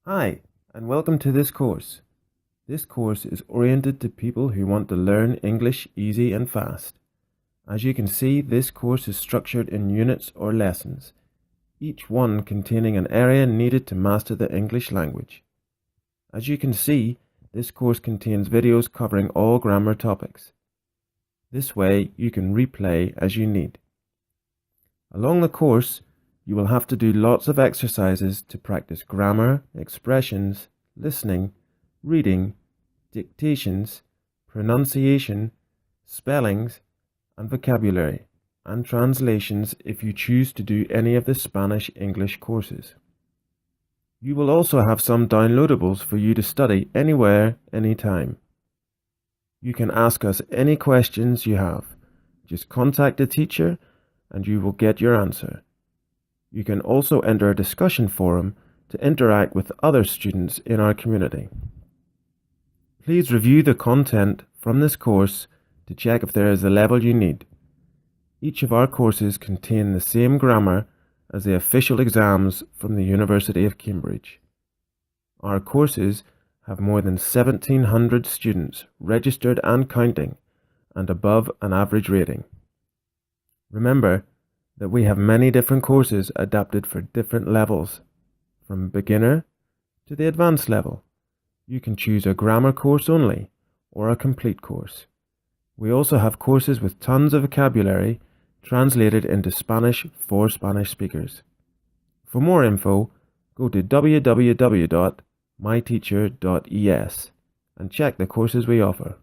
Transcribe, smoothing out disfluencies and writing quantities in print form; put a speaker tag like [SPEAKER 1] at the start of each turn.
[SPEAKER 1] Hi, and welcome to this course. This course is oriented to people who want to learn English easy and fast. As you can see, this course is structured in units or lessons, each one containing an area needed to master the English language. As you can see, this course contains videos covering all grammar topics. This way, you can replay as you need. Along the course, you will have to do lots of exercises to practice grammar, expressions, listening, reading, dictations, pronunciation, spellings, and vocabulary, and translations if you choose to do any of the Spanish-English courses. You will also have some downloadables for you to study anywhere, anytime. You can ask us any questions you have. Just contact the teacher and you will get your answer. You can also enter a discussion forum to interact with other students in our community. Please review the content from this course to check if there is the level you need. Each of our courses contain the same grammar as the official exams from the University of Cambridge. Our courses have more than 1,700 students registered and counting, and above an average rating. Remember that we have many different courses adapted for different levels, from beginner to the advanced level. You can choose a grammar course only or a complete course. We also have courses with tons of vocabulary translated into Spanish for Spanish speakers. For more info, go to www.myteacher.es and check the courses we offer.